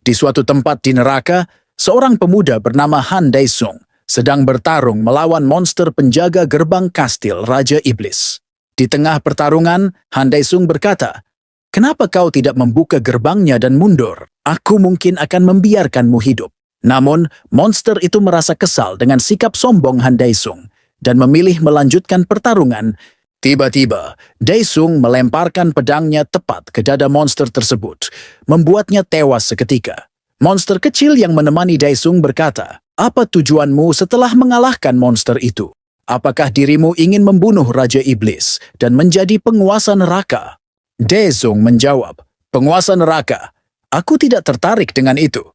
Di suatu tempat di neraka, seorang pemuda bernama Han Daesung sedang bertarung melawan monster penjaga gerbang kastil Raja Iblis. Di tengah pertarungan, Han Daesung berkata, "Kenapa kau tidak membuka gerbangnya dan mundur? Aku mungkin akan membiarkanmu hidup." Namun, monster itu merasa kesal dengan sikap sombong Han Daesung dan memilih melanjutkan pertarungan. Tiba-tiba, Daesung melemparkan pedangnya tepat ke dada monster tersebut, membuatnya tewas seketika. Monster kecil yang menemani Daesung berkata, "Apa tujuanmu setelah mengalahkan monster itu? Apakah dirimu ingin membunuh Raja Iblis dan menjadi penguasa neraka?" Daesung menjawab, "Penguasa neraka? Aku tidak tertarik dengan itu.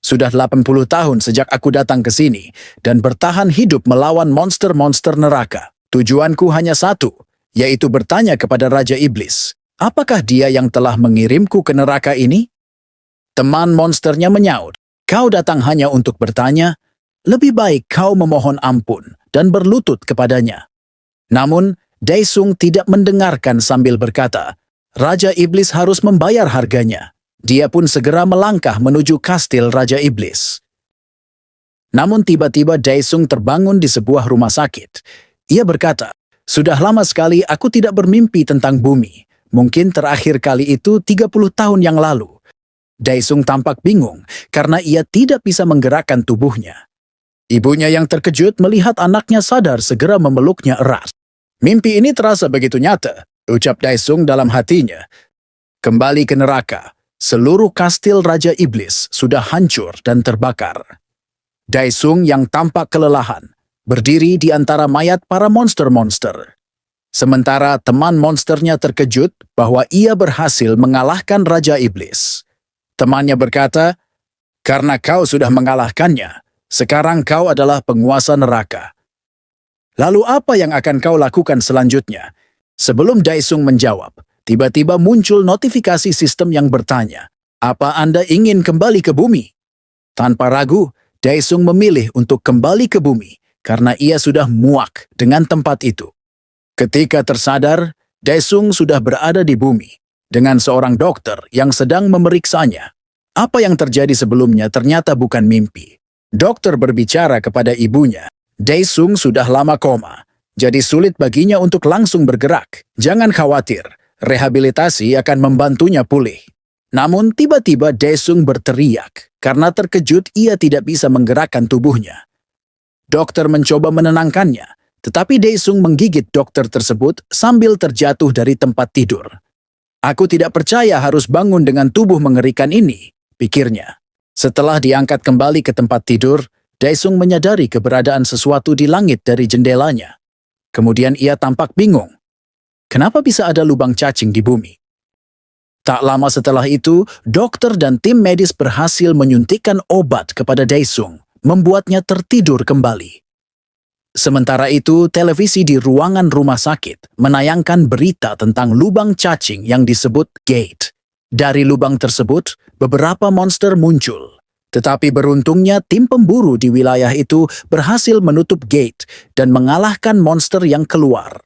Sudah 80 tahun sejak aku datang ke sini dan bertahan hidup melawan monster-monster neraka. Tujuanku hanya satu, yaitu bertanya kepada Raja Iblis, apakah dia yang telah mengirimku ke neraka ini?" Teman monsternya menyaut, "Kau datang hanya untuk bertanya? Lebih baik kau memohon ampun dan berlutut kepadanya." Namun, Daesung tidak mendengarkan sambil berkata, "Raja Iblis harus membayar harganya." Dia pun segera melangkah menuju kastil Raja Iblis. Namun tiba-tiba Daesung terbangun di sebuah rumah sakit. Ia berkata, "Sudah lama sekali aku tidak bermimpi tentang bumi. Mungkin terakhir kali itu 30 tahun yang lalu." Daesung tampak bingung karena ia tidak bisa menggerakkan tubuhnya. Ibunya yang terkejut melihat anaknya sadar segera memeluknya erat. "Mimpi ini terasa begitu nyata," ucap Daesung dalam hatinya. Kembali ke neraka, seluruh kastil Raja Iblis sudah hancur dan terbakar. Daesung yang tampak kelelahan berdiri di antara mayat para monster-monster. Sementara teman monsternya terkejut bahwa ia berhasil mengalahkan Raja Iblis. Temannya berkata, "Karena kau sudah mengalahkannya, sekarang kau adalah penguasa neraka. Lalu apa yang akan kau lakukan selanjutnya?" Sebelum Daesung menjawab, tiba-tiba muncul notifikasi sistem yang bertanya, "Apa Anda ingin kembali ke bumi?" Tanpa ragu, Daesung memilih untuk kembali ke bumi karena ia sudah muak dengan tempat itu. Ketika tersadar, Daesung sudah berada di bumi dengan seorang dokter yang sedang memeriksanya. Apa yang terjadi sebelumnya ternyata bukan mimpi. Dokter berbicara kepada ibunya, "Daesung sudah lama koma, jadi sulit baginya untuk langsung bergerak. Jangan khawatir, rehabilitasi akan membantunya pulih." Namun tiba-tiba Daesung berteriak karena terkejut ia tidak bisa menggerakkan tubuhnya. Dokter mencoba menenangkannya, tetapi Daesung menggigit dokter tersebut sambil terjatuh dari tempat tidur. "Aku tidak percaya harus bangun dengan tubuh mengerikan ini," pikirnya. Setelah diangkat kembali ke tempat tidur, Daesung menyadari keberadaan sesuatu di langit dari jendelanya. Kemudian ia tampak bingung. Kenapa bisa ada lubang cacing di bumi? Tak lama setelah itu, dokter dan tim medis berhasil menyuntikkan obat kepada Daesung, membuatnya tertidur kembali. Sementara itu, televisi di ruangan rumah sakit menayangkan berita tentang lubang cacing yang disebut gate. Dari lubang tersebut, beberapa monster muncul. Tetapi beruntungnya tim pemburu di wilayah itu berhasil menutup gate dan mengalahkan monster yang keluar.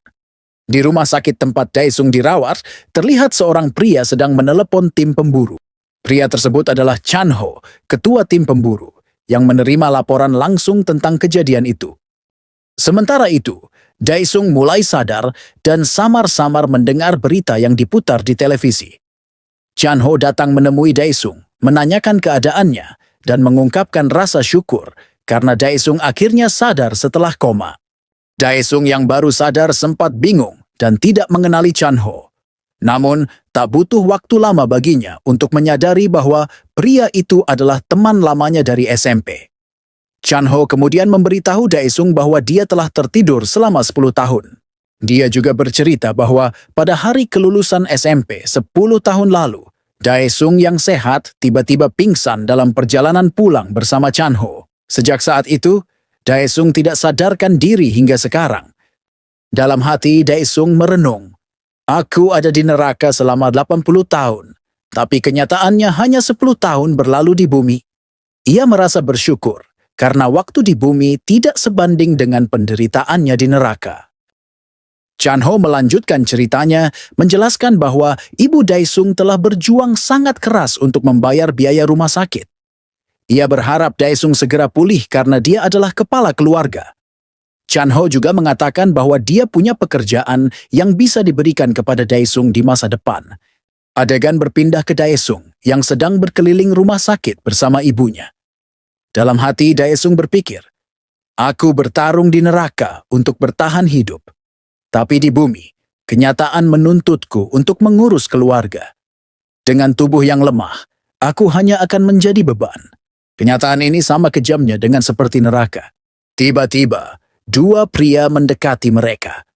Di rumah sakit tempat Daesung dirawat, terlihat seorang pria sedang menelepon tim pemburu. Pria tersebut adalah Chan Ho, ketua tim pemburu, yang menerima laporan langsung tentang kejadian itu. Sementara itu, Daesung mulai sadar dan samar-samar mendengar berita yang diputar di televisi. Chan Ho datang menemui Daesung, menanyakan keadaannya, dan mengungkapkan rasa syukur karena Daesung akhirnya sadar setelah koma. Daesung yang baru sadar sempat bingung dan tidak mengenali Chan Ho. Namun, tak butuh waktu lama baginya untuk menyadari bahwa pria itu adalah teman lamanya dari SMP. Chan Ho kemudian memberitahu Daesung bahwa dia telah tertidur selama 10 tahun. Dia juga bercerita bahwa pada hari kelulusan SMP 10 tahun lalu, Daesung yang sehat tiba-tiba pingsan dalam perjalanan pulang bersama Chan Ho. Sejak saat itu, Daesung tidak sadarkan diri hingga sekarang. Dalam hati, Daesung merenung, "Aku ada di neraka selama 80 tahun, tapi kenyataannya hanya 10 tahun berlalu di bumi." Ia merasa bersyukur karena waktu di bumi tidak sebanding dengan penderitaannya di neraka. Chan Ho melanjutkan ceritanya, menjelaskan bahwa ibu Daesung telah berjuang sangat keras untuk membayar biaya rumah sakit. Ia berharap Daesung segera pulih karena dia adalah kepala keluarga. Chan Ho juga mengatakan bahwa dia punya pekerjaan yang bisa diberikan kepada Daesung di masa depan. Adegan berpindah ke Daesung yang sedang berkeliling rumah sakit bersama ibunya. Dalam hati Daesung berpikir, "Aku bertarung di neraka untuk bertahan hidup. Tapi di bumi, kenyataan menuntutku untuk mengurus keluarga. Dengan tubuh yang lemah, aku hanya akan menjadi beban." Kenyataan ini sama kejamnya dengan seperti neraka. Tiba-tiba, dua pria mendekati mereka.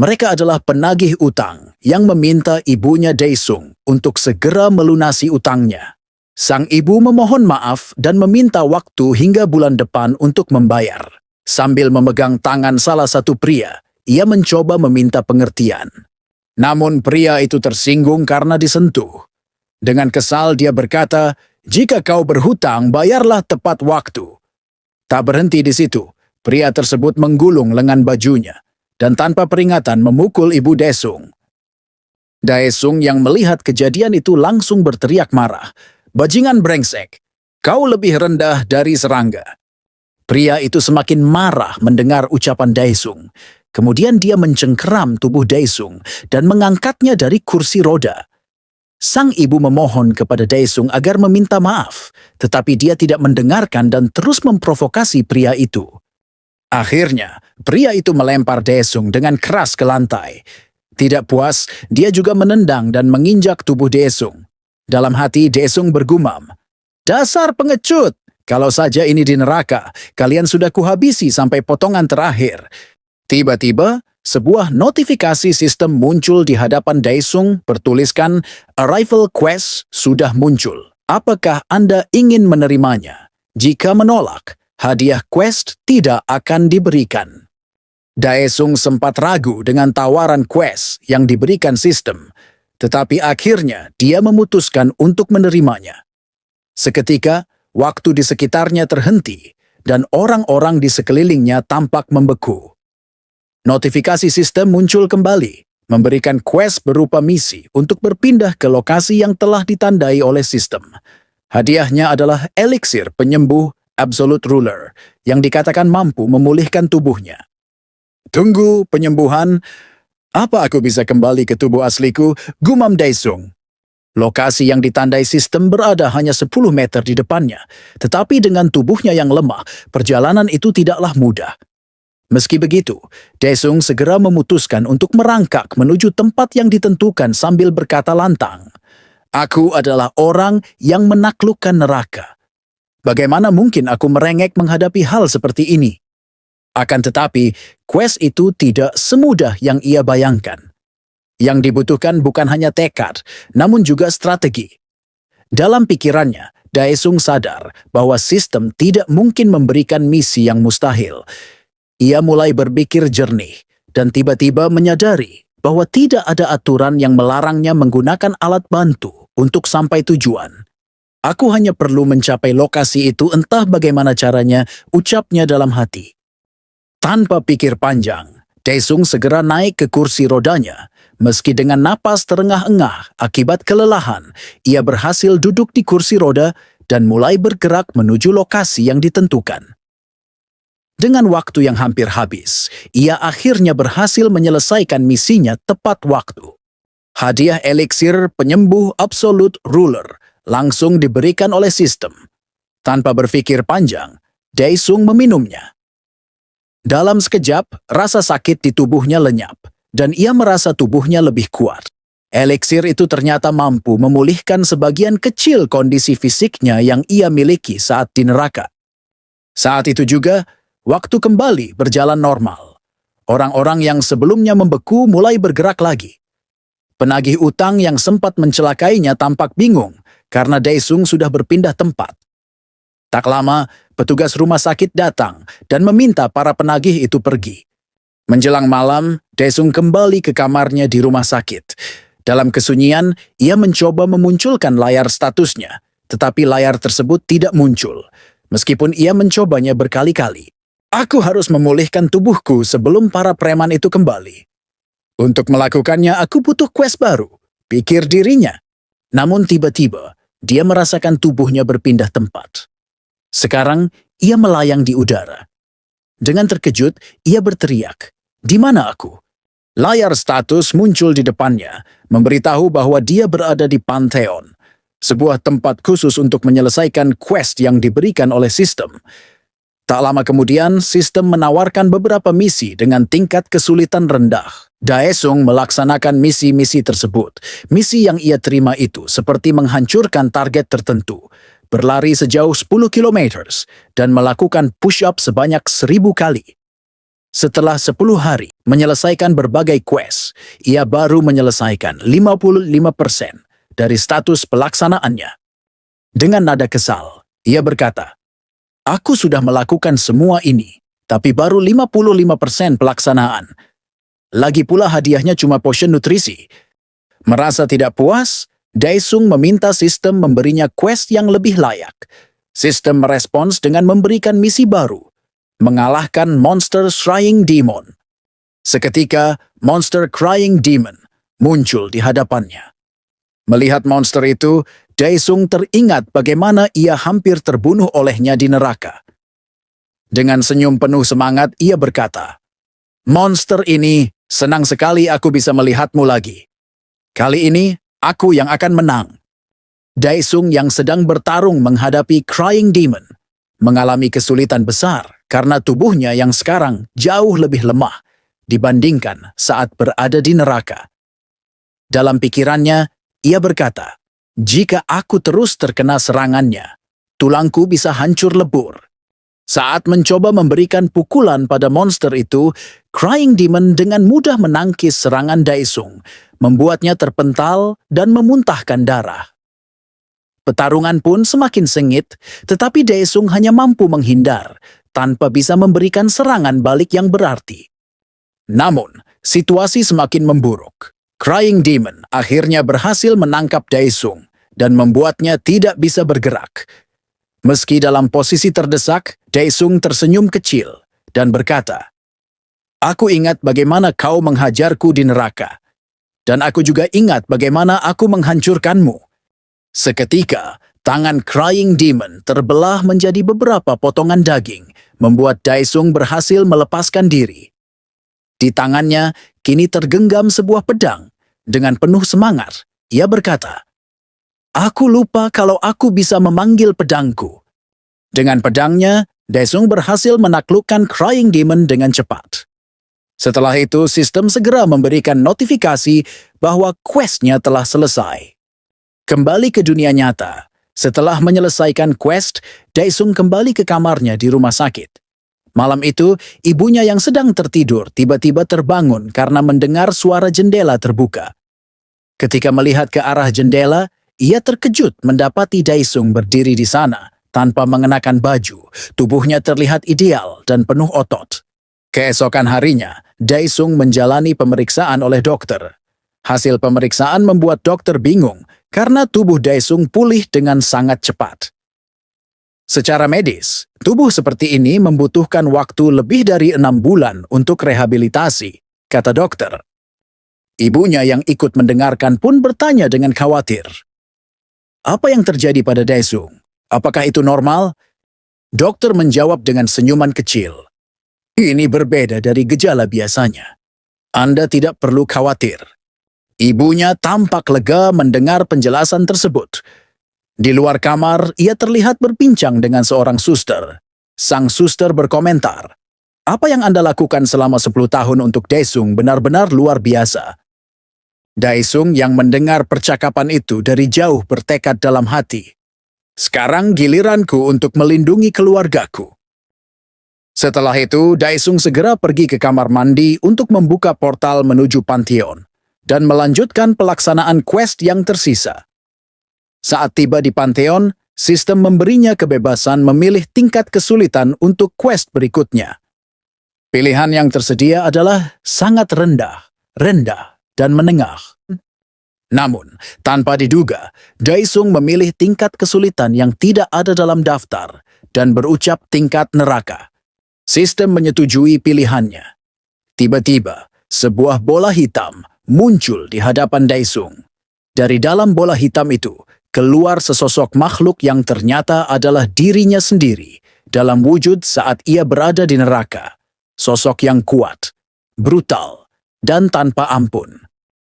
Mereka adalah penagih utang yang meminta ibunya Daesung untuk segera melunasi utangnya. Sang ibu memohon maaf dan meminta waktu hingga bulan depan untuk membayar. Sambil memegang tangan salah satu pria, ia mencoba meminta pengertian. Namun pria itu tersinggung karena disentuh. Dengan kesal dia berkata, "Jika kau berhutang, bayarlah tepat waktu." Tak berhenti di situ, pria tersebut menggulung lengan bajunya dan tanpa peringatan memukul ibu Daesung. Daesung yang melihat kejadian itu langsung berteriak marah, "Bajingan brengsek, kau lebih rendah dari serangga." Pria itu semakin marah mendengar ucapan Daesung. Kemudian dia mencengkeram tubuh Daesung dan mengangkatnya dari kursi roda. Sang ibu memohon kepada Daesung agar meminta maaf, tetapi dia tidak mendengarkan dan terus memprovokasi pria itu. Akhirnya, pria itu melempar Daesung dengan keras ke lantai. Tidak puas, dia juga menendang dan menginjak tubuh Daesung. Dalam hati Daesung bergumam, "Dasar pengecut! Kalau saja ini di neraka, kalian sudah kuhabisi sampai potongan terakhir." Tiba-tiba, sebuah notifikasi sistem muncul di hadapan Daesung bertuliskan, "Arrival Quest sudah muncul. Apakah Anda ingin menerimanya? Jika menolak, hadiah quest tidak akan diberikan." Daesung sempat ragu dengan tawaran quest yang diberikan sistem, tetapi akhirnya dia memutuskan untuk menerimanya. Seketika, waktu di sekitarnya terhenti dan orang-orang di sekelilingnya tampak membeku. Notifikasi sistem muncul kembali, memberikan quest berupa misi untuk berpindah ke lokasi yang telah ditandai oleh sistem. Hadiahnya adalah eliksir penyembuh Absolute Ruler yang dikatakan mampu memulihkan tubuhnya. "Tunggu penyembuhan, apa aku bisa kembali ke tubuh asliku?" gumam Daesung. Lokasi yang ditandai sistem berada hanya 10 meter di depannya, tetapi dengan tubuhnya yang lemah, perjalanan itu tidaklah mudah. Meski begitu, Daesung segera memutuskan untuk merangkak menuju tempat yang ditentukan sambil berkata lantang, "Aku adalah orang yang menaklukkan neraka. Bagaimana mungkin aku merengek menghadapi hal seperti ini?" Akan tetapi, quest itu tidak semudah yang ia bayangkan. Yang dibutuhkan bukan hanya tekad, namun juga strategi. Dalam pikirannya, Daesung sadar bahwa sistem tidak mungkin memberikan misi yang mustahil. Ia mulai berpikir jernih dan tiba-tiba menyadari bahwa tidak ada aturan yang melarangnya menggunakan alat bantu untuk sampai tujuan. "Aku hanya perlu mencapai lokasi itu entah bagaimana caranya," ucapnya dalam hati. Tanpa pikir panjang, Daesung segera naik ke kursi rodanya. Meski dengan napas terengah-engah akibat kelelahan, ia berhasil duduk di kursi roda dan mulai bergerak menuju lokasi yang ditentukan. Dengan waktu yang hampir habis, ia akhirnya berhasil menyelesaikan misinya tepat waktu. Hadiah eliksir penyembuh Absolute Ruler langsung diberikan oleh sistem. Tanpa berpikir panjang, Daesung meminumnya. Dalam sekejap, rasa sakit di tubuhnya lenyap, dan ia merasa tubuhnya lebih kuat. Eliksir itu ternyata mampu memulihkan sebagian kecil kondisi fisiknya yang ia miliki saat di neraka. Saat itu juga, waktu kembali berjalan normal. Orang-orang yang sebelumnya membeku mulai bergerak lagi. Penagih utang yang sempat mencelakainya tampak bingung karena Daesung sudah berpindah tempat. Tak lama, petugas rumah sakit datang dan meminta para penagih itu pergi. Menjelang malam, Daesung kembali ke kamarnya di rumah sakit. Dalam kesunyian, ia mencoba memunculkan layar statusnya, tetapi layar tersebut tidak muncul. Meskipun ia mencobanya berkali-kali. "Aku harus memulihkan tubuhku sebelum para preman itu kembali. Untuk melakukannya, aku butuh quest baru," pikir dirinya. Namun tiba-tiba, dia merasakan tubuhnya berpindah tempat. Sekarang, ia melayang di udara. Dengan terkejut, ia berteriak, "Di mana aku?" Layar status muncul di depannya, memberitahu bahwa dia berada di Pantheon, sebuah tempat khusus untuk menyelesaikan quest yang diberikan oleh sistem. Tak lama kemudian, sistem menawarkan beberapa misi dengan tingkat kesulitan rendah. Daesung melaksanakan misi-misi tersebut. Misi yang ia terima itu seperti menghancurkan target tertentu, berlari sejauh 10 km, dan melakukan push-up sebanyak 1000 kali. Setelah 10 hari menyelesaikan berbagai quest, ia baru menyelesaikan 55% dari status pelaksanaannya. Dengan nada kesal, ia berkata, "Aku sudah melakukan semua ini, tapi baru 55% pelaksanaan. Lagi pula hadiahnya cuma potion nutrisi." Merasa tidak puas, Daesung meminta sistem memberinya quest yang lebih layak. Sistem merespons dengan memberikan misi baru, mengalahkan monster Crying Demon. Seketika, monster Crying Demon muncul di hadapannya. Melihat monster itu, Daesung teringat bagaimana ia hampir terbunuh olehnya di neraka. Dengan senyum penuh semangat, ia berkata, "Monster ini, senang sekali aku bisa melihatmu lagi. Kali ini, aku yang akan menang." Daesung yang sedang bertarung menghadapi Crying Demon mengalami kesulitan besar karena tubuhnya yang sekarang jauh lebih lemah dibandingkan saat berada di neraka. Dalam pikirannya, ia berkata, "Jika aku terus terkena serangannya, tulangku bisa hancur lebur." Saat mencoba memberikan pukulan pada monster itu, Crying Demon dengan mudah menangkis serangan Daesung, membuatnya terpental dan memuntahkan darah. Pertarungan pun semakin sengit, tetapi Daesung hanya mampu menghindar, tanpa bisa memberikan serangan balik yang berarti. Namun, situasi semakin memburuk. Crying Demon akhirnya berhasil menangkap Daesung dan membuatnya tidak bisa bergerak. Meski dalam posisi terdesak, Daesung tersenyum kecil dan berkata, "Aku ingat bagaimana kau menghajarku di neraka, dan aku juga ingat bagaimana aku menghancurkanmu." Seketika, tangan Crying Demon terbelah menjadi beberapa potongan daging, membuat Daesung berhasil melepaskan diri. Di tangannya, kini tergenggam sebuah pedang. Dengan penuh semangat, ia berkata, "Aku lupa kalau aku bisa memanggil pedangku." Dengan pedangnya, Daesung berhasil menaklukkan Crying Demon dengan cepat. Setelah itu, sistem segera memberikan notifikasi bahwa quest-nya telah selesai. Kembali ke dunia nyata. Setelah menyelesaikan quest, Daesung kembali ke kamarnya di rumah sakit. Malam itu, ibunya yang sedang tertidur tiba-tiba terbangun karena mendengar suara jendela terbuka. Ketika melihat ke arah jendela, ia terkejut mendapati Daesung berdiri di sana tanpa mengenakan baju. Tubuhnya terlihat ideal dan penuh otot. Keesokan harinya, Daesung menjalani pemeriksaan oleh dokter. Hasil pemeriksaan membuat dokter bingung karena tubuh Daesung pulih dengan sangat cepat. Secara medis, tubuh seperti ini membutuhkan waktu lebih dari 6 bulan untuk rehabilitasi, kata dokter. Ibunya yang ikut mendengarkan pun bertanya dengan khawatir. "Apa yang terjadi pada Daesung? Apakah itu normal?" Dokter menjawab dengan senyuman kecil. "Ini berbeda dari gejala biasanya. Anda tidak perlu khawatir." Ibunya tampak lega mendengar penjelasan tersebut. Di luar kamar, ia terlihat berbincang dengan seorang suster. Sang suster berkomentar, "Apa yang Anda lakukan selama 10 tahun untuk Daesung benar-benar luar biasa." Daesung yang mendengar percakapan itu dari jauh bertekad dalam hati, "Sekarang giliranku untuk melindungi keluargaku." Setelah itu, Daesung segera pergi ke kamar mandi untuk membuka portal menuju Pantheon dan melanjutkan pelaksanaan quest yang tersisa. Saat tiba di Pantheon, sistem memberinya kebebasan memilih tingkat kesulitan untuk quest berikutnya. Pilihan yang tersedia adalah sangat rendah, rendah, dan menengah. Namun, tanpa diduga, Daesung memilih tingkat kesulitan yang tidak ada dalam daftar dan berucap tingkat neraka. Sistem menyetujui pilihannya. Tiba-tiba, sebuah bola hitam muncul di hadapan Daesung. Dari dalam bola hitam itu, keluar sesosok makhluk yang ternyata adalah dirinya sendiri dalam wujud saat ia berada di neraka. Sosok yang kuat, brutal, dan tanpa ampun.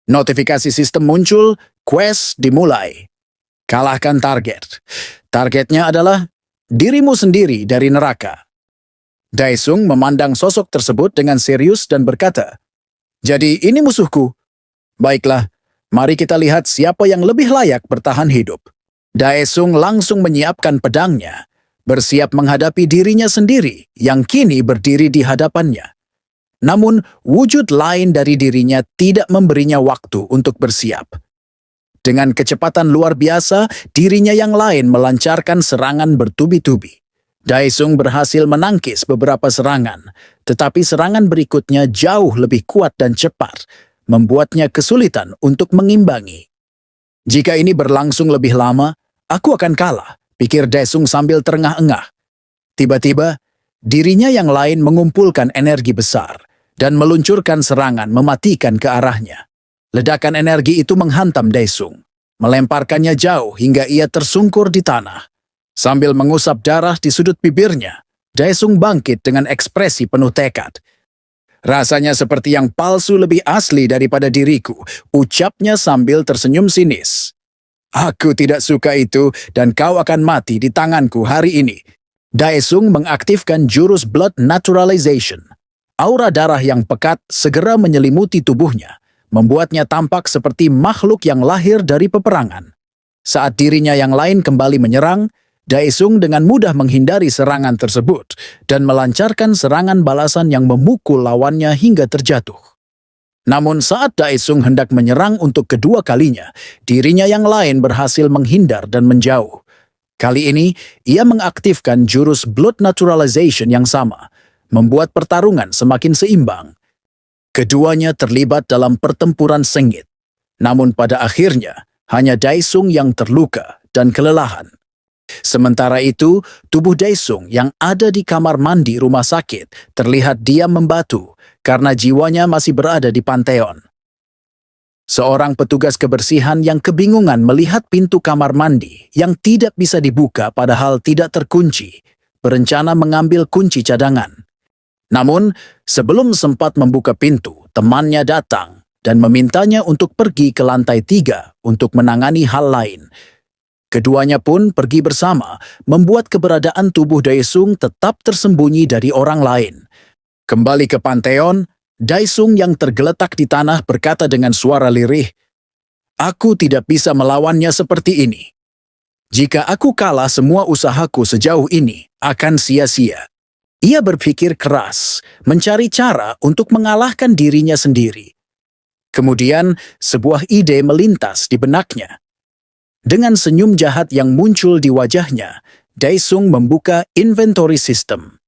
Notifikasi sistem muncul, quest dimulai. Kalahkan target. Targetnya adalah dirimu sendiri dari neraka. Daesung memandang sosok tersebut dengan serius dan berkata, "Jadi ini musuhku. Baiklah, mari kita lihat siapa yang lebih layak bertahan hidup." Daesung langsung menyiapkan pedangnya, bersiap menghadapi dirinya sendiri yang kini berdiri di hadapannya. Namun, wujud lain dari dirinya tidak memberinya waktu untuk bersiap. Dengan kecepatan luar biasa, dirinya yang lain melancarkan serangan bertubi-tubi. Daesung berhasil menangkis beberapa serangan, tetapi serangan berikutnya jauh lebih kuat dan cepat, membuatnya kesulitan untuk mengimbangi. "Jika ini berlangsung lebih lama, aku akan kalah," pikir Daesung sambil terengah-engah. Tiba-tiba, dirinya yang lain mengumpulkan energi besar dan meluncurkan serangan mematikan ke arahnya. Ledakan energi itu menghantam Daesung, melemparkannya jauh hingga ia tersungkur di tanah. Sambil mengusap darah di sudut bibirnya, Daesung bangkit dengan ekspresi penuh tekad. "Rasanya seperti yang palsu lebih asli daripada diriku," ucapnya sambil tersenyum sinis. "Aku tidak suka itu dan kau akan mati di tanganku hari ini." Daesung mengaktifkan jurus Blood Naturalization. Aura darah yang pekat segera menyelimuti tubuhnya, membuatnya tampak seperti makhluk yang lahir dari peperangan. Saat dirinya yang lain kembali menyerang, Daesung dengan mudah menghindari serangan tersebut dan melancarkan serangan balasan yang memukul lawannya hingga terjatuh. Namun saat Daesung hendak menyerang untuk kedua kalinya, dirinya yang lain berhasil menghindar dan menjauh. Kali ini, ia mengaktifkan jurus Blood Naturalization yang sama, membuat pertarungan semakin seimbang. Keduanya terlibat dalam pertempuran sengit. Namun pada akhirnya, hanya Daesung yang terluka dan kelelahan. Sementara itu, tubuh Daesung yang ada di kamar mandi rumah sakit terlihat diam membatu karena jiwanya masih berada di panteon. Seorang petugas kebersihan yang kebingungan melihat pintu kamar mandi yang tidak bisa dibuka padahal tidak terkunci, berencana mengambil kunci cadangan. Namun, sebelum sempat membuka pintu, temannya datang dan memintanya untuk pergi ke lantai 3 untuk menangani hal lain. Keduanya pun pergi bersama, membuat keberadaan tubuh Daesung tetap tersembunyi dari orang lain. Kembali ke panteon, Daesung yang tergeletak di tanah berkata dengan suara lirih, "Aku tidak bisa melawannya seperti ini. Jika aku kalah, semua usahaku sejauh ini akan sia-sia." Ia berpikir keras, mencari cara untuk mengalahkan dirinya sendiri. Kemudian, sebuah ide melintas di benaknya. Dengan senyum jahat yang muncul di wajahnya, Daesung membuka inventory system.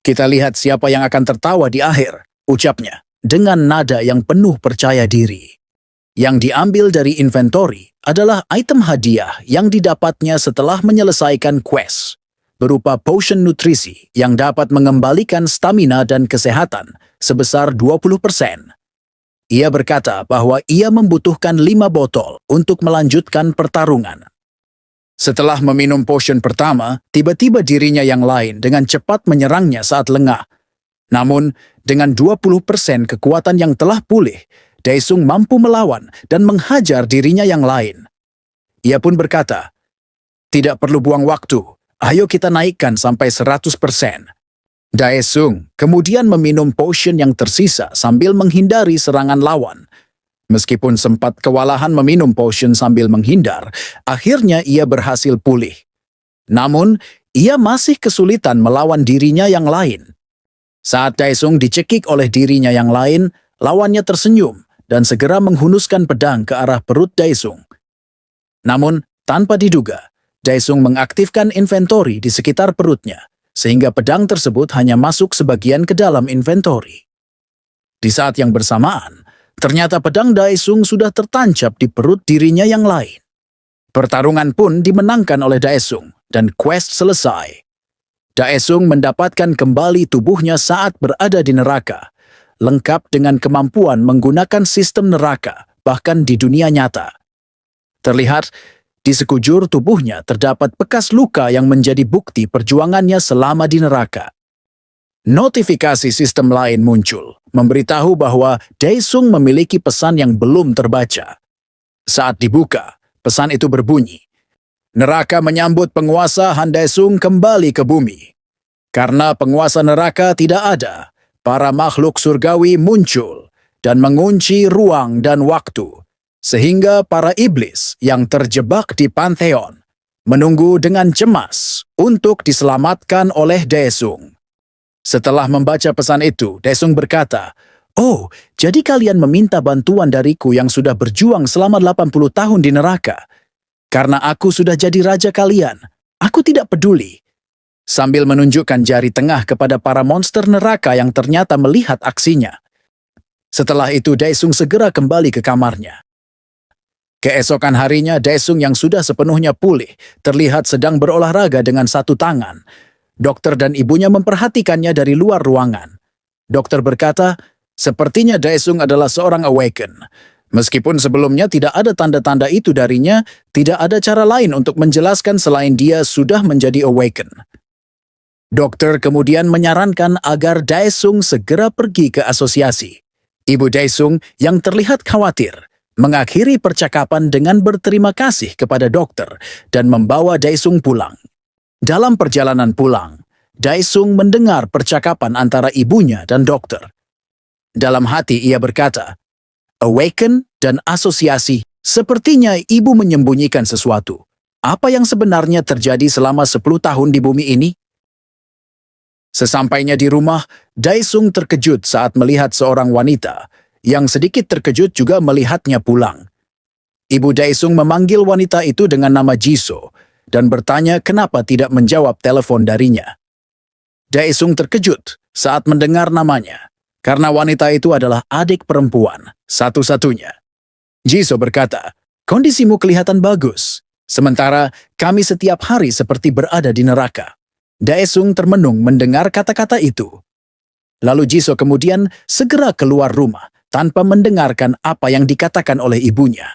"Kita lihat siapa yang akan tertawa di akhir," ucapnya, dengan nada yang penuh percaya diri. Yang diambil dari inventory adalah item hadiah yang didapatnya setelah menyelesaikan quest, berupa potion nutrisi yang dapat mengembalikan stamina dan kesehatan sebesar 20%. Ia berkata bahwa ia membutuhkan 5 botol untuk melanjutkan pertarungan. Setelah meminum potion pertama, tiba-tiba dirinya yang lain dengan cepat menyerangnya saat lengah. Namun, dengan 20% kekuatan yang telah pulih, Daesung mampu melawan dan menghajar dirinya yang lain. Ia pun berkata, "Tidak perlu buang waktu. Ayo kita naikkan sampai 100%. Daesung kemudian meminum potion yang tersisa sambil menghindari serangan lawan. Meskipun sempat kewalahan meminum potion sambil menghindar, akhirnya ia berhasil pulih. Namun, ia masih kesulitan melawan dirinya yang lain. Saat Daesung dicekik oleh dirinya yang lain, lawannya tersenyum dan segera menghunuskan pedang ke arah perut Daesung. Namun, tanpa diduga, Daesung mengaktifkan inventory di sekitar perutnya, sehingga pedang tersebut hanya masuk sebagian ke dalam inventory. Di saat yang bersamaan, ternyata pedang Daesung sudah tertancap di perut dirinya yang lain. Pertarungan pun dimenangkan oleh Daesung, dan quest selesai. Daesung mendapatkan kembali tubuhnya saat berada di neraka, lengkap dengan kemampuan menggunakan sistem neraka, bahkan di dunia nyata. Terlihat, Di sekujur tubuhnya terdapat bekas luka yang menjadi bukti perjuangannya selama di neraka. Notifikasi sistem lain muncul, memberitahu bahwa Daesung memiliki pesan yang belum terbaca. Saat dibuka, pesan itu berbunyi, "Neraka menyambut penguasa Han Daesung kembali ke bumi. Karena penguasa neraka tidak ada, para makhluk surgawi muncul dan mengunci ruang dan waktu, sehingga para iblis yang terjebak di Pantheon menunggu dengan cemas untuk diselamatkan oleh Daesung." Setelah membaca pesan itu, Daesung berkata, "Oh, jadi kalian meminta bantuan dariku yang sudah berjuang selama 80 tahun di neraka. Karena aku sudah jadi raja kalian, aku tidak peduli." Sambil menunjukkan jari tengah kepada para monster neraka yang ternyata melihat aksinya. Setelah itu, Daesung segera kembali ke kamarnya. Keesokan harinya, Daesung yang sudah sepenuhnya pulih terlihat sedang berolahraga dengan satu tangan. Dokter dan ibunya memperhatikannya dari luar ruangan. Dokter berkata, sepertinya Daesung adalah seorang awaken. Meskipun sebelumnya tidak ada tanda-tanda itu darinya, tidak ada cara lain untuk menjelaskan selain dia sudah menjadi awaken. Dokter kemudian menyarankan agar Daesung segera pergi ke asosiasi. Ibu Daesung yang terlihat khawatir mengakhiri percakapan dengan berterima kasih kepada dokter dan membawa Daesung pulang. Dalam perjalanan pulang, Daesung mendengar percakapan antara ibunya dan dokter. Dalam hati ia berkata, "Awaken dan asosiasi, sepertinya ibu menyembunyikan sesuatu. Apa yang sebenarnya terjadi selama 10 tahun di bumi ini?" Sesampainya di rumah, Daesung terkejut saat melihat seorang wanita, yang sedikit terkejut juga melihatnya pulang. Ibu Daesung memanggil wanita itu dengan nama Jisoo, dan bertanya kenapa tidak menjawab telepon darinya. Daesung terkejut saat mendengar namanya, karena wanita itu adalah adik perempuan, satu-satunya. Jisoo berkata, "Kondisimu kelihatan bagus, sementara kami setiap hari seperti berada di neraka." Daesung termenung mendengar kata-kata itu. Lalu Jisoo kemudian segera keluar rumah tanpa mendengarkan apa yang dikatakan oleh ibunya.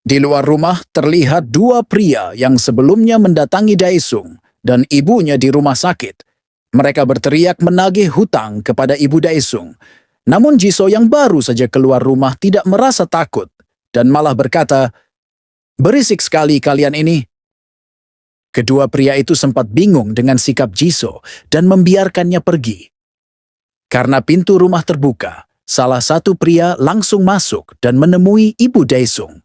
Di luar rumah terlihat dua pria yang sebelumnya mendatangi Daesung dan ibunya di rumah sakit. Mereka berteriak menagih hutang kepada ibu Daesung. Namun Jisoo yang baru saja keluar rumah tidak merasa takut dan malah berkata, "Berisik sekali kalian ini." Kedua pria itu sempat bingung dengan sikap Jisoo dan membiarkannya pergi. Karena pintu rumah terbuka, salah satu pria langsung masuk dan menemui ibu Daesung.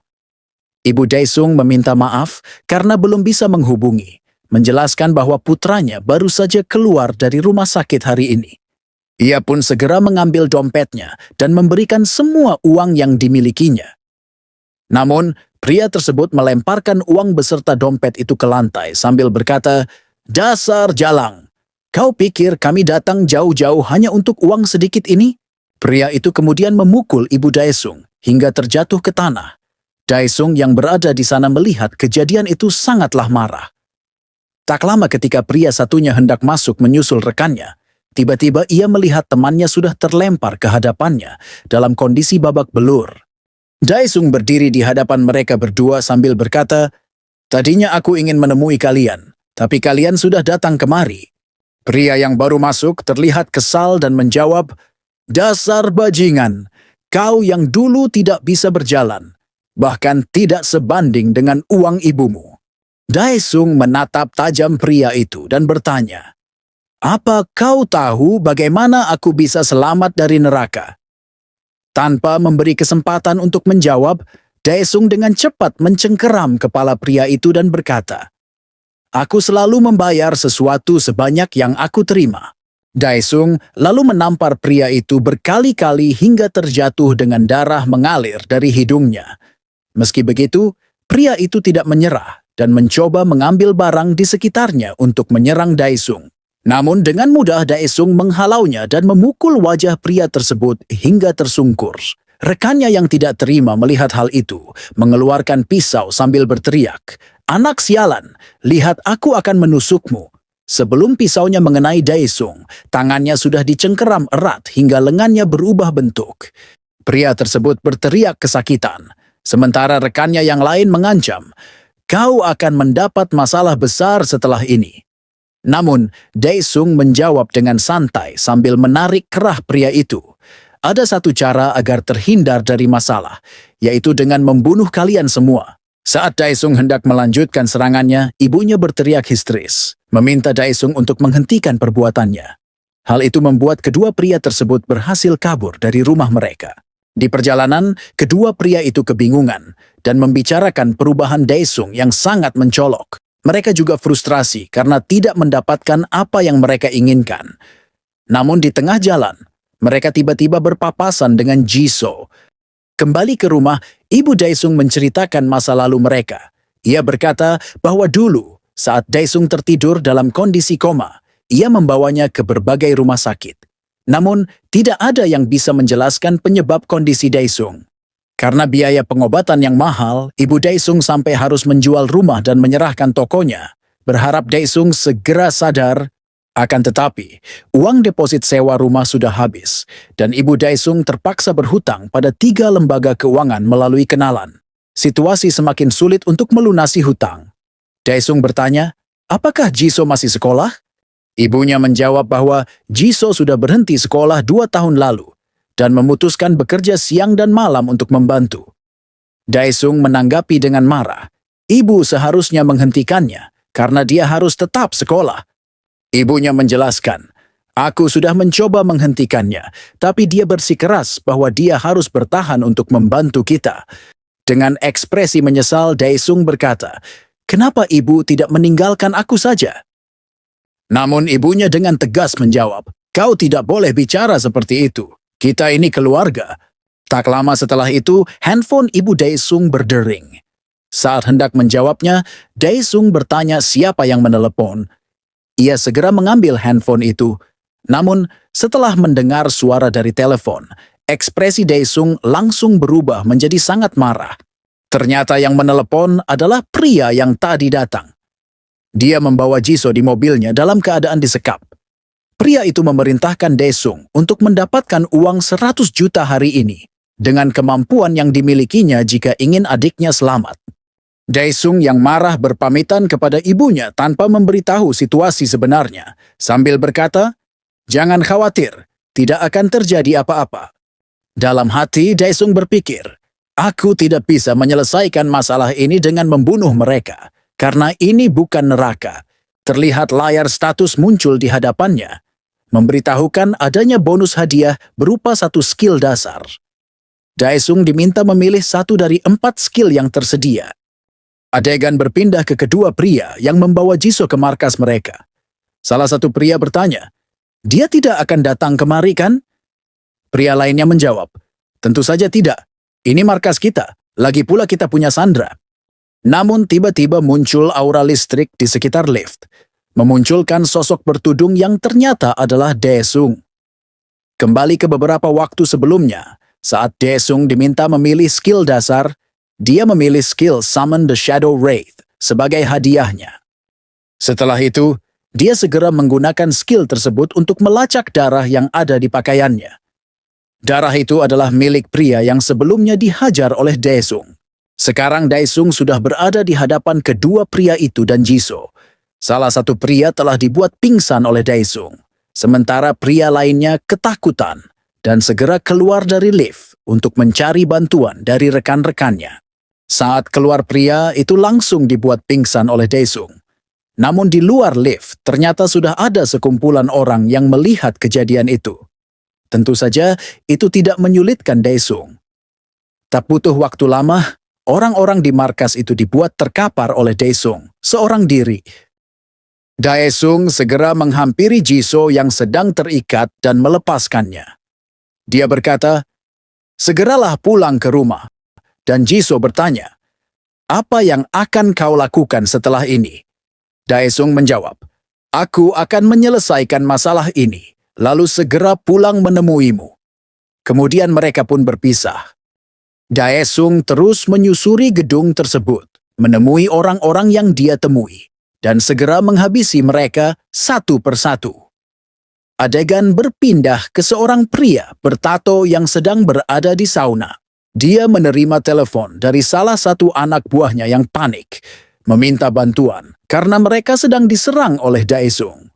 Ibu Daesung meminta maaf karena belum bisa menghubungi, menjelaskan bahwa putranya baru saja keluar dari rumah sakit hari ini. Ia pun segera mengambil dompetnya dan memberikan semua uang yang dimilikinya. Namun, pria tersebut melemparkan uang beserta dompet itu ke lantai sambil berkata, "Dasar jalang, kau pikir kami datang jauh-jauh hanya untuk uang sedikit ini?" Pria itu kemudian memukul ibu Daesung hingga terjatuh ke tanah. Daesung yang berada di sana melihat kejadian itu sangatlah marah. Tak lama ketika pria satunya hendak masuk menyusul rekannya, tiba-tiba ia melihat temannya sudah terlempar ke hadapannya dalam kondisi babak belur. Daesung berdiri di hadapan mereka berdua sambil berkata, "Tadinya aku ingin menemui kalian, tapi kalian sudah datang kemari." Pria yang baru masuk terlihat kesal dan menjawab, "Dasar bajingan, kau yang dulu tidak bisa berjalan, bahkan tidak sebanding dengan uang ibumu." Daesung menatap tajam pria itu dan bertanya, "Apa kau tahu bagaimana aku bisa selamat dari neraka?" Tanpa memberi kesempatan untuk menjawab, Daesung dengan cepat mencengkeram kepala pria itu dan berkata, "Aku selalu membayar sesuatu sebanyak yang aku terima." Daesung lalu menampar pria itu berkali-kali hingga terjatuh dengan darah mengalir dari hidungnya. Meski begitu, pria itu tidak menyerah dan mencoba mengambil barang di sekitarnya untuk menyerang Daesung. Namun dengan mudah Daesung menghalaunya dan memukul wajah pria tersebut hingga tersungkur. Rekannya yang tidak terima melihat hal itu, mengeluarkan pisau sambil berteriak, "Anak sialan, lihat aku akan menusukmu." Sebelum pisaunya mengenai Daesung, tangannya sudah dicengkeram erat hingga lengannya berubah bentuk. Pria tersebut berteriak kesakitan. Sementara rekannya yang lain mengancam, Kau akan mendapat masalah besar setelah ini. Namun, Daesung menjawab dengan santai sambil menarik kerah pria itu. Ada satu cara agar terhindar dari masalah, yaitu dengan membunuh kalian semua. Saat Daesung hendak melanjutkan serangannya, ibunya berteriak histeris, meminta Daesung untuk menghentikan perbuatannya. Hal itu membuat kedua pria tersebut berhasil kabur dari rumah mereka. Di perjalanan, kedua pria itu kebingungan dan membicarakan perubahan Daesung yang sangat mencolok. Mereka juga frustrasi karena tidak mendapatkan apa yang mereka inginkan. Namun di tengah jalan, mereka tiba-tiba berpapasan dengan Jisoo. Kembali ke rumah, ibu Daesung menceritakan masa lalu mereka. Ia berkata bahwa dulu, saat Daesung tertidur dalam kondisi koma, ia membawanya ke berbagai rumah sakit. Namun, tidak ada yang bisa menjelaskan penyebab kondisi Daesung. Karena biaya pengobatan yang mahal, ibu Daesung sampai harus menjual rumah dan menyerahkan tokonya, berharap Daesung segera sadar. Akan tetapi, uang deposit sewa rumah sudah habis, dan ibu Daesung terpaksa berhutang pada 3 lembaga keuangan melalui kenalan. Situasi semakin sulit untuk melunasi hutang. Daesung bertanya, apakah Jisoo masih sekolah? Ibunya menjawab bahwa Jisoo sudah berhenti sekolah 2 tahun lalu dan memutuskan bekerja siang dan malam untuk membantu. Daesung menanggapi dengan marah. Ibu seharusnya menghentikannya karena dia harus tetap sekolah. Ibunya menjelaskan, aku sudah mencoba menghentikannya, tapi dia bersikeras bahwa dia harus bertahan untuk membantu kita. Dengan ekspresi menyesal, Daesung berkata, kenapa ibu tidak meninggalkan aku saja? Namun ibunya dengan tegas menjawab, kau tidak boleh bicara seperti itu. Kita ini keluarga. Tak lama setelah itu, handphone ibu Daesung berdering. Saat hendak menjawabnya, Daesung bertanya siapa yang menelepon. Ia segera mengambil handphone itu. Namun, setelah mendengar suara dari telepon, ekspresi Daesung langsung berubah menjadi sangat marah. Ternyata yang menelepon adalah pria yang tadi datang. Dia membawa Jisoo di mobilnya dalam keadaan disekap. Pria itu memerintahkan Daesung untuk mendapatkan uang 100 juta hari ini dengan kemampuan yang dimilikinya jika ingin adiknya selamat. Daesung yang marah berpamitan kepada ibunya tanpa memberitahu situasi sebenarnya, sambil berkata, jangan khawatir, tidak akan terjadi apa-apa. Dalam hati, Daesung berpikir, aku tidak bisa menyelesaikan masalah ini dengan membunuh mereka. Karena ini bukan neraka. Terlihat layar status muncul di hadapannya, memberitahukan adanya bonus hadiah berupa 1 skill dasar. Daesung diminta memilih 1 dari 4 skill yang tersedia. Adegan berpindah ke kedua pria yang membawa Jisoo ke markas mereka. Salah satu pria bertanya, dia tidak akan datang kemari kan? Pria lainnya menjawab, tentu saja tidak. Ini markas kita, lagi pula kita punya Sandra. Namun tiba-tiba muncul aura listrik di sekitar lift, memunculkan sosok bertudung yang ternyata adalah Daesung. Kembali ke beberapa waktu sebelumnya, saat Daesung diminta memilih skill dasar, dia memilih skill Summon the Shadow Wraith sebagai hadiahnya. Setelah itu, dia segera menggunakan skill tersebut untuk melacak darah yang ada di pakaiannya. Darah itu adalah milik pria yang sebelumnya dihajar oleh Daesung. Sekarang Daesung sudah berada di hadapan kedua pria itu dan Jisoo. Salah satu pria telah dibuat pingsan oleh Daesung, sementara pria lainnya ketakutan dan segera keluar dari lift untuk mencari bantuan dari rekan-rekannya. Saat keluar pria itu langsung dibuat pingsan oleh Daesung. Namun di luar lift ternyata sudah ada sekumpulan orang yang melihat kejadian itu. Tentu saja itu tidak menyulitkan Daesung. Tak butuh waktu lama, orang-orang di markas itu dibuat terkapar oleh Daesung, seorang diri. Daesung segera menghampiri Jisoo yang sedang terikat dan melepaskannya. Dia berkata, segeralah pulang ke rumah. Dan Jisoo bertanya, apa yang akan kau lakukan setelah ini? Daesung menjawab, aku akan menyelesaikan masalah ini, lalu segera pulang menemuimu. Kemudian mereka pun berpisah. Daesung terus menyusuri gedung tersebut, menemui orang-orang yang dia temui, dan segera menghabisi mereka satu persatu. Adegan berpindah ke seorang pria bertato yang sedang berada di sauna. Dia menerima telepon dari salah satu anak buahnya yang panik. meminta bantuan karena mereka sedang diserang oleh Daesung.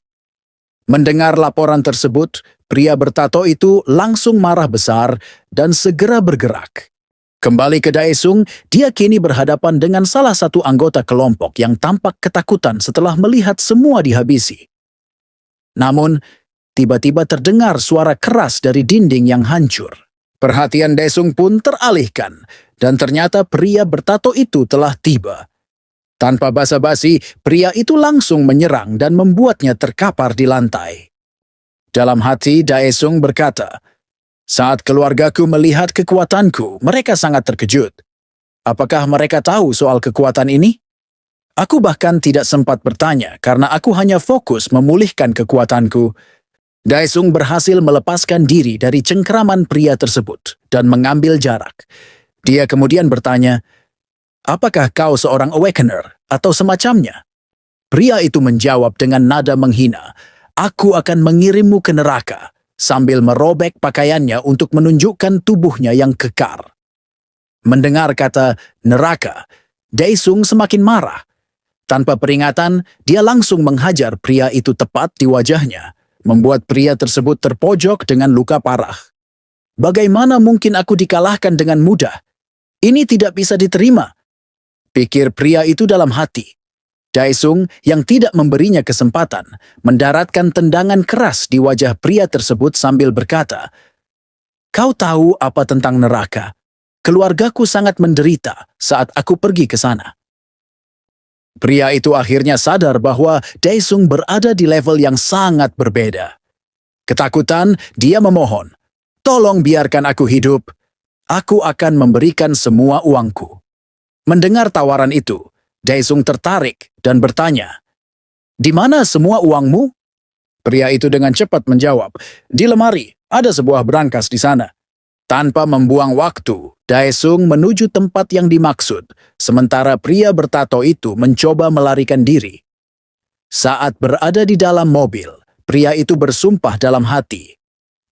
Mendengar laporan tersebut, pria bertato itu langsung marah besar dan segera bergerak. Kembali ke Daesung, dia kini berhadapan dengan salah satu anggota kelompok yang tampak ketakutan setelah melihat semua dihabisi. Namun, tiba-tiba terdengar suara keras dari dinding yang hancur. Perhatian Daesung pun teralihkan, dan ternyata pria bertato itu telah tiba. Tanpa basa-basi, pria itu langsung menyerang dan membuatnya terkapar di lantai. Dalam hati, Daesung berkata, "Saat keluargaku melihat kekuatanku, mereka sangat terkejut. Apakah mereka tahu soal kekuatan ini? Aku bahkan tidak sempat bertanya karena aku hanya fokus memulihkan kekuatanku." Daesung berhasil melepaskan diri dari cengkeraman pria tersebut dan mengambil jarak. Dia kemudian bertanya, "Apakah kau seorang awakener atau semacamnya?" Pria itu menjawab dengan nada menghina, "Aku akan mengirimmu ke neraka," sambil merobek pakaiannya untuk menunjukkan tubuhnya yang kekar. Mendengar kata neraka, Daesung semakin marah. Tanpa peringatan, dia langsung menghajar pria itu tepat di wajahnya, membuat pria tersebut terpojok dengan luka parah. "Bagaimana mungkin aku dikalahkan dengan mudah? Ini tidak bisa diterima," pikir pria itu dalam hati. Daesung yang tidak memberinya kesempatan mendaratkan tendangan keras di wajah pria tersebut sambil berkata, "Kau tahu apa tentang neraka? Keluargaku sangat menderita saat aku pergi ke sana." Pria itu akhirnya sadar bahwa Daesung berada di level yang sangat berbeda. Ketakutan, dia memohon, "Tolong biarkan aku hidup. Aku akan memberikan semua uangku." Mendengar tawaran itu, Daesung tertarik dan bertanya, "Di mana semua uangmu?" Pria itu dengan cepat menjawab, "Di lemari, ada sebuah brankas di sana." Tanpa membuang waktu, Daesung menuju tempat yang dimaksud, sementara pria bertato itu mencoba melarikan diri. Saat berada di dalam mobil, pria itu bersumpah dalam hati,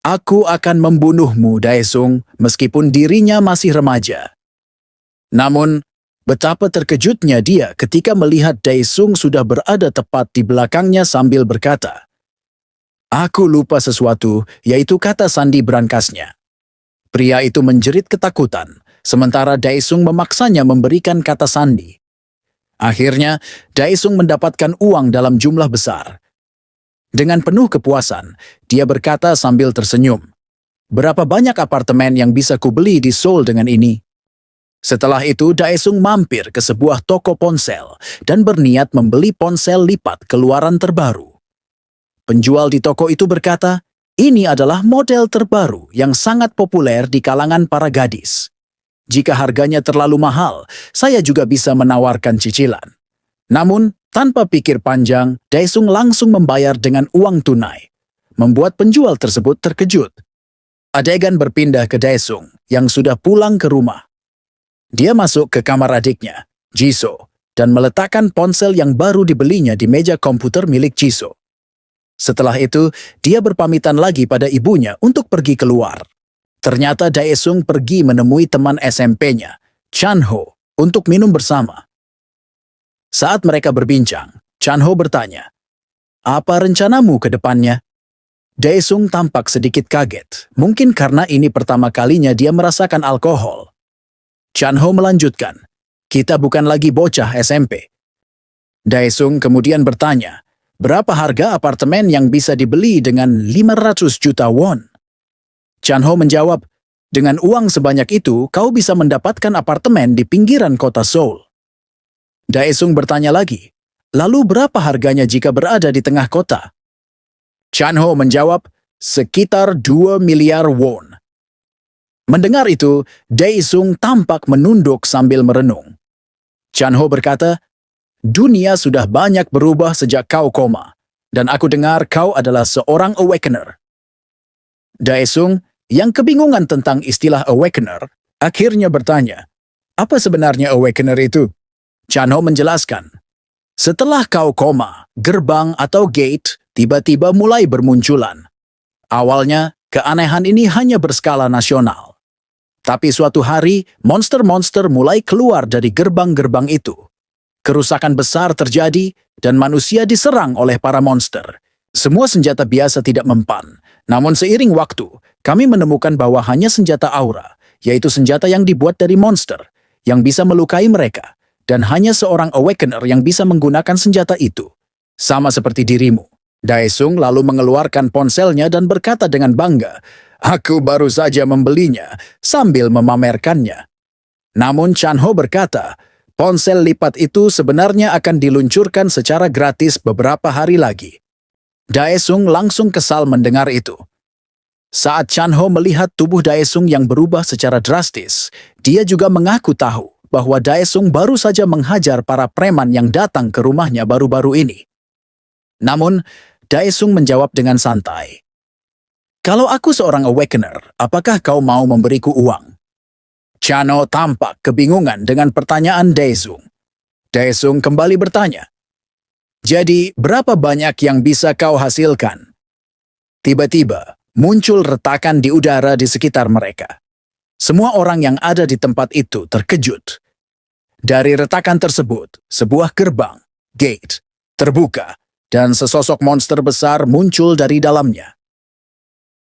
"Aku akan membunuhmu, Daesung, meskipun dirinya masih remaja." Namun, betapa terkejutnya dia ketika melihat Daesung sudah berada tepat di belakangnya sambil berkata, "Aku lupa sesuatu, yaitu kata sandi brankasnya." Pria itu menjerit ketakutan, sementara Daesung memaksanya memberikan kata sandi. Akhirnya, Daesung mendapatkan uang dalam jumlah besar. Dengan penuh kepuasan, dia berkata sambil tersenyum, "Berapa banyak apartemen yang bisa kubeli di Seoul dengan ini?" Setelah itu, Daesung mampir ke sebuah toko ponsel dan berniat membeli ponsel lipat keluaran terbaru. Penjual di toko itu berkata, "Ini adalah model terbaru yang sangat populer di kalangan para gadis. Jika harganya terlalu mahal, saya juga bisa menawarkan cicilan." Namun, tanpa pikir panjang, Daesung langsung membayar dengan uang tunai, membuat penjual tersebut terkejut. Adegan berpindah ke Daesung yang sudah pulang ke rumah. Dia masuk ke kamar adiknya, Jisoo, dan meletakkan ponsel yang baru dibelinya di meja komputer milik Jisoo. Setelah itu, dia berpamitan lagi pada ibunya untuk pergi keluar. Ternyata Daesung pergi menemui teman SMP-nya, Chanho, untuk minum bersama. Saat mereka berbincang, Chanho bertanya, "Apa rencanamu ke depannya?" Daesung tampak sedikit kaget, mungkin karena ini pertama kalinya dia merasakan alkohol. Chanho melanjutkan, "Kita bukan lagi bocah SMP." Daesung kemudian bertanya, "Berapa harga apartemen yang bisa dibeli dengan 500 juta won?" Chanho menjawab, "Dengan uang sebanyak itu, kau bisa mendapatkan apartemen di pinggiran kota Seoul." Daesung bertanya lagi, "Lalu berapa harganya jika berada di tengah kota?" Chanho menjawab, "Sekitar 2 miliar won." Mendengar itu, Daesung tampak menunduk sambil merenung. Chanho berkata, "Dunia sudah banyak berubah sejak kau koma, dan aku dengar kau adalah seorang awakener." Daesung, yang kebingungan tentang istilah awakener, akhirnya bertanya, "Apa sebenarnya awakener itu?" Chanho menjelaskan, "Setelah kau koma, gerbang atau gate tiba-tiba mulai bermunculan. Awalnya, keanehan ini hanya berskala nasional. Tapi suatu hari, monster-monster mulai keluar dari gerbang-gerbang itu. Kerusakan besar terjadi dan manusia diserang oleh para monster. Semua senjata biasa tidak mempan. Namun seiring waktu, kami menemukan bahwa hanya senjata aura, yaitu senjata yang dibuat dari monster, yang bisa melukai mereka. Dan hanya seorang Awakener yang bisa menggunakan senjata itu. Sama seperti dirimu. Daesung lalu mengeluarkan ponselnya dan berkata dengan bangga, "Aku baru saja membelinya," sambil memamerkannya. Namun Chanho berkata, ponsel lipat itu sebenarnya akan diluncurkan secara gratis beberapa hari lagi. Daesung langsung kesal mendengar itu. Saat Chanho melihat tubuh Daesung yang berubah secara drastis, dia juga mengaku tahu bahwa Daesung baru saja menghajar para preman yang datang ke rumahnya baru-baru ini. Namun, Daesung menjawab dengan santai, "Kalau aku seorang Awakener, apakah kau mau memberiku uang?" Chanho tampak kebingungan dengan pertanyaan Daesung. Daesung kembali bertanya, "Jadi, berapa banyak yang bisa kau hasilkan?" Tiba-tiba, muncul retakan di udara di sekitar mereka. Semua orang yang ada di tempat itu terkejut. Dari retakan tersebut, sebuah gerbang, gate, terbuka, dan sesosok monster besar muncul dari dalamnya.